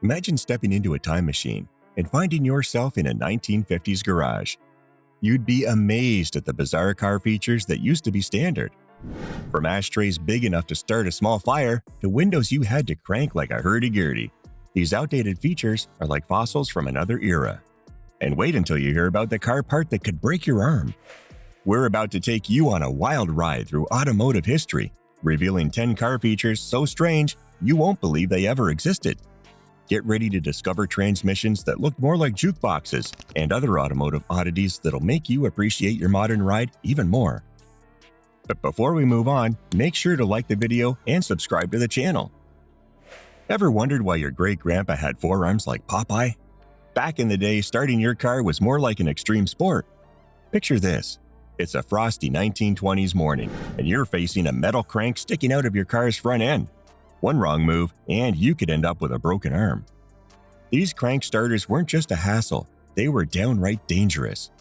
Imagine stepping into a time machine and finding yourself in a 1950s garage. You'd be amazed at the bizarre car features that used to be standard. From ashtrays big enough to start a small fire to windows you had to crank like a hurdy-gurdy, these outdated features are like fossils from another era. And wait until you hear about the car part that could break your arm. We're about to take you on a wild ride through automotive history, revealing 10 car features so strange you won't believe they ever existed. Get ready to discover transmissions that look more like jukeboxes and other automotive oddities that'll make you appreciate your modern ride even more. But before we move on, make sure to like the video and subscribe to the channel. Ever wondered why your great-grandpa had forearms like Popeye? Back in the day, starting your car was more like an extreme sport. Picture this. It's a frosty 1920s morning, and you're facing a metal crank sticking out of your car's front end. One wrong move, and you could end up with a broken arm. These crank starters weren't just a hassle, they were downright dangerous.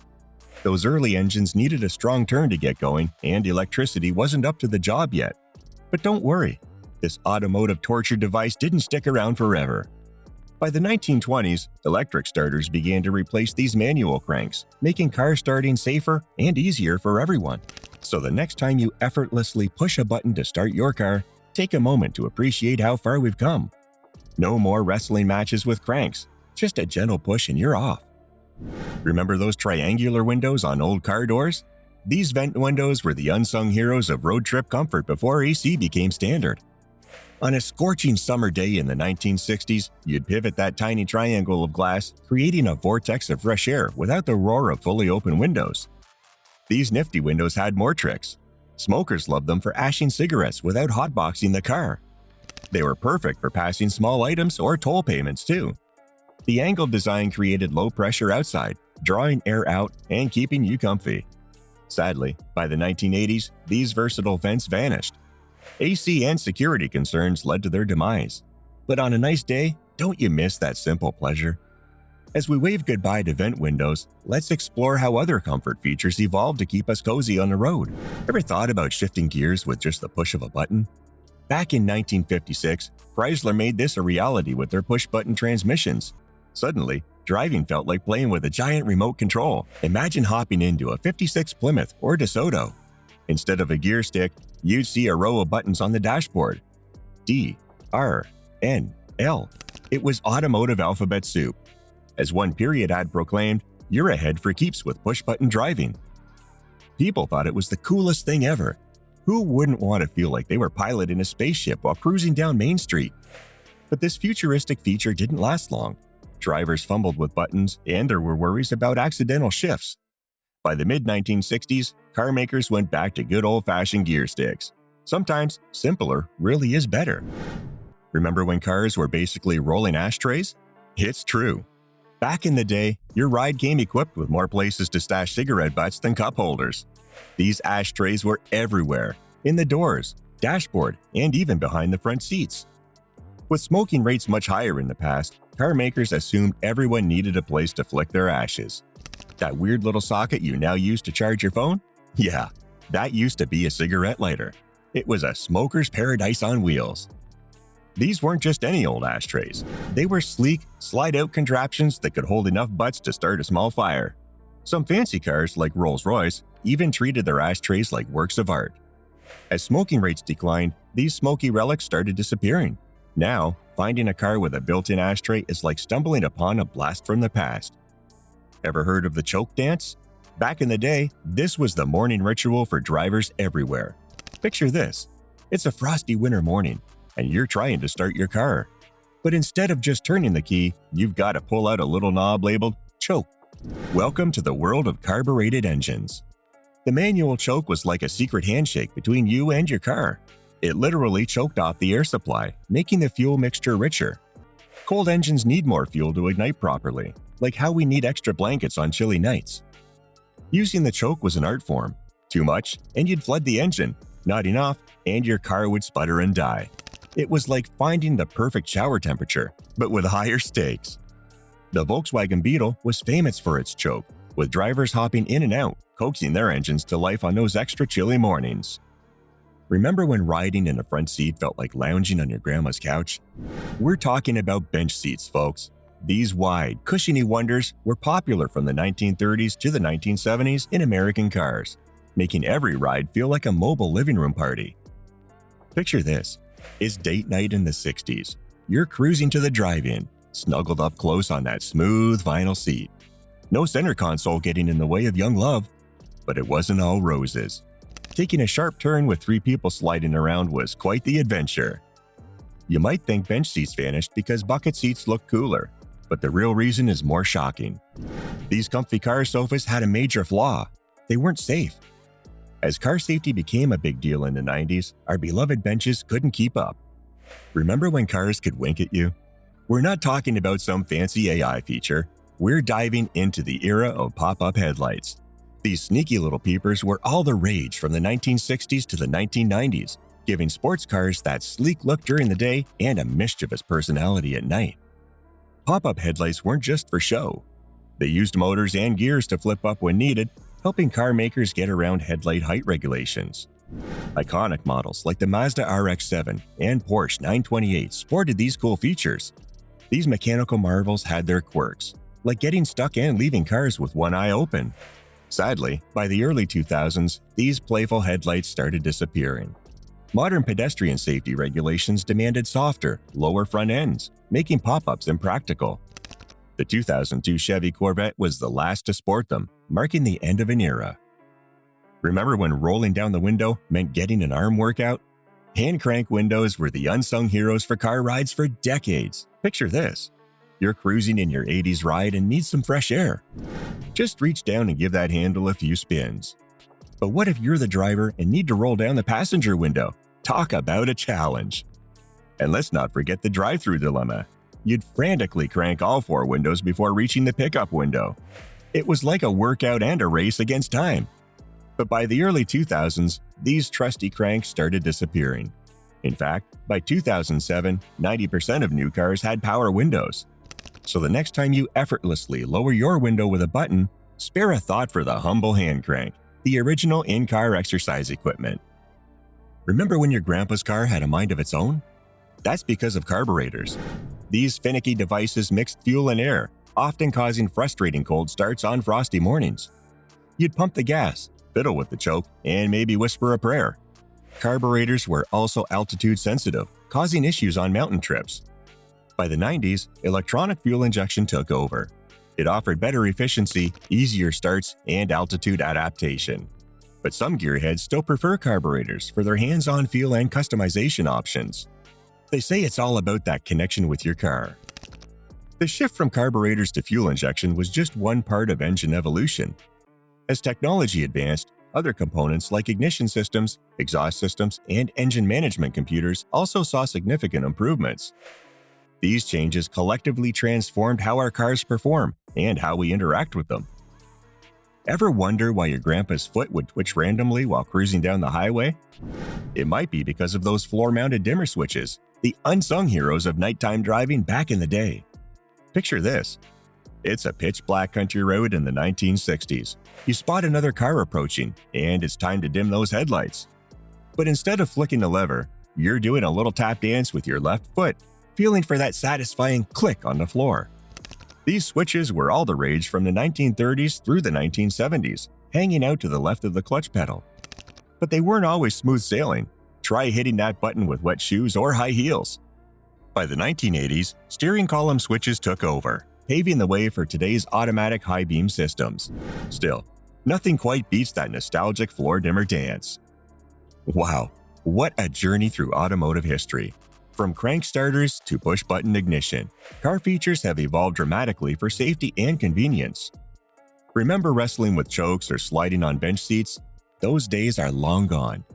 Those early engines needed a strong turn to get going, and electricity wasn't up to the job yet. But don't worry, this automotive torture device didn't stick around forever. By the 1920s, electric starters began to replace these manual cranks, making car starting safer and easier for everyone. So the next time you effortlessly push a button to start your car, take a moment to appreciate how far we've come. No more wrestling matches with cranks, just a gentle push and you're off. Remember those triangular windows on old car doors? These vent windows were the unsung heroes of road trip comfort before AC became standard. On a scorching summer day in the 1960s, you'd pivot that tiny triangle of glass, creating a vortex of fresh air without the roar of fully open windows. These nifty windows had more tricks. Smokers loved them for ashing cigarettes without hotboxing the car. They were perfect for passing small items or toll payments too. The angled design created low pressure outside, drawing air out and keeping you comfy. Sadly, by the 1980s, these versatile vents vanished. AC and security concerns led to their demise. But on a nice day, don't you miss that simple pleasure? As we wave goodbye to vent windows, let's explore how other comfort features evolved to keep us cozy on the road. Ever thought about shifting gears with just the push of a button? Back in 1956, Chrysler made this a reality with their push-button transmissions. Suddenly, driving felt like playing with a giant remote control. Imagine hopping into a 56 Plymouth or DeSoto. Instead of a gear stick, you'd see a row of buttons on the dashboard. D, R, N, L. It was automotive alphabet soup. As one period ad proclaimed, you're ahead for keeps with push-button driving. People thought it was the coolest thing ever. Who wouldn't want to feel like they were piloting a spaceship while cruising down Main Street? But this futuristic feature didn't last long. Drivers fumbled with buttons, and there were worries about accidental shifts. By the mid-1960s, car makers went back to good old-fashioned gear sticks. Sometimes simpler really is better. Remember when cars were basically rolling ashtrays? It's true. Back in the day, your ride came equipped with more places to stash cigarette butts than cup holders. These ashtrays were everywhere, in the doors, dashboard, and even behind the front seats. With smoking rates much higher in the past, car makers assumed everyone needed a place to flick their ashes. That weird little socket you now use to charge your phone? Yeah, that used to be a cigarette lighter. It was a smoker's paradise on wheels. These weren't just any old ashtrays. They were sleek, slide-out contraptions that could hold enough butts to start a small fire. Some fancy cars, like Rolls-Royce, even treated their ashtrays like works of art. As smoking rates declined, these smoky relics started disappearing. Now, finding a car with a built-in ashtray is like stumbling upon a blast from the past. Ever heard of the choke dance? Back in the day, this was the morning ritual for drivers everywhere. Picture this. It's a frosty winter morning, and you're trying to start your car. But instead of just turning the key, you've got to pull out a little knob labeled choke. Welcome to the world of carbureted engines. The manual choke was like a secret handshake between you and your car. It literally choked off the air supply, making the fuel mixture richer. Cold engines need more fuel to ignite properly, like how we need extra blankets on chilly nights. Using the choke was an art form. Too much, and you'd flood the engine. Not enough, and your car would sputter and die. It was like finding the perfect shower temperature, but with higher stakes. The Volkswagen Beetle was famous for its choke, with drivers hopping in and out, coaxing their engines to life on those extra chilly mornings. Remember when riding in a front seat felt like lounging on your grandma's couch? We're talking about bench seats, folks. These wide, cushiony wonders were popular from the 1930s to the 1970s in American cars, making every ride feel like a mobile living room party. Picture this. It's date night in the 60s. You're cruising to the drive-in, snuggled up close on that smooth vinyl seat. No center console getting in the way of young love, but it wasn't all roses. Taking a sharp turn with 3 people sliding around was quite the adventure. You might think bench seats vanished because bucket seats look cooler, but the real reason is more shocking. These comfy car sofas had a major flaw. They weren't safe. As car safety became a big deal in the 90s, our beloved benches couldn't keep up. Remember when cars could wink at you? We're not talking about some fancy AI feature. We're diving into the era of pop-up headlights. These sneaky little peepers were all the rage from the 1960s to the 1990s, giving sports cars that sleek look during the day and a mischievous personality at night. Pop-up headlights weren't just for show. They used motors and gears to flip up when needed, helping car makers get around headlight height regulations. Iconic models like the Mazda RX-7 and Porsche 928 sported these cool features. These mechanical marvels had their quirks, like getting stuck and leaving cars with one eye open. Sadly, by the early 2000s, these playful headlights started disappearing. Modern pedestrian safety regulations demanded softer, lower front ends, making pop-ups impractical. The 2002 Chevy Corvette was the last to sport them, marking the end of an era. Remember when rolling down the window meant getting an arm workout? Hand crank windows were the unsung heroes for car rides for decades. Picture this. You're cruising in your 80s ride and need some fresh air. Just reach down and give that handle a few spins. But what if you're the driver and need to roll down the passenger window? Talk about a challenge. And let's not forget the drive-thru dilemma. You'd frantically crank all 4 windows before reaching the pickup window. It was like a workout and a race against time. But by the early 2000s, these trusty cranks started disappearing. In fact, by 2007, 90% of new cars had power windows. So the next time you effortlessly lower your window with a button, spare a thought for the humble hand crank, the original in-car exercise equipment. Remember when your grandpa's car had a mind of its own? That's because of carburetors. These finicky devices mixed fuel and air, often causing frustrating cold starts on frosty mornings. You'd pump the gas, fiddle with the choke, and maybe whisper a prayer. Carburetors were also altitude sensitive, causing issues on mountain trips. By the 90s, electronic fuel injection took over. It offered better efficiency, easier starts, and altitude adaptation. But some gearheads still prefer carburetors for their hands-on feel and customization options. They say it's all about that connection with your car. The shift from carburetors to fuel injection was just one part of engine evolution. As technology advanced, other components like ignition systems, exhaust systems, and engine management computers also saw significant improvements. These changes collectively transformed how our cars perform and how we interact with them. Ever wonder why your grandpa's foot would twitch randomly while cruising down the highway? It might be because of those floor-mounted dimmer switches, the unsung heroes of nighttime driving back in the day. Picture this. It's a pitch-black country road in the 1960s. You spot another car approaching, and it's time to dim those headlights. But instead of flicking the lever, you're doing a little tap dance with your left foot, feeling for that satisfying click on the floor. These switches were all the rage from the 1930s through the 1970s, hanging out to the left of the clutch pedal. But they weren't always smooth sailing. Try hitting that button with wet shoes or high heels. By the 1980s, steering column switches took over, paving the way for today's automatic high beam systems. Still, nothing quite beats that nostalgic floor dimmer dance. Wow, what a journey through automotive history. From crank starters to push-button ignition, car features have evolved dramatically for safety and convenience. Remember wrestling with chokes or sliding on bench seats? Those days are long gone.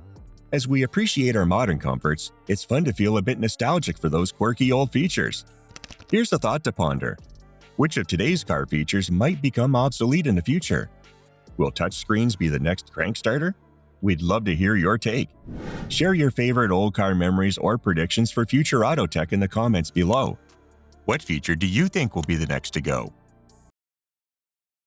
As we appreciate our modern comforts, it's fun to feel a bit nostalgic for those quirky old features. Here's a thought to ponder. Which of today's car features might become obsolete in the future? Will touchscreens be the next crank starter? We'd love to hear your take. Share your favorite old car memories or predictions for future auto tech in the comments below. What feature do you think will be the next to go?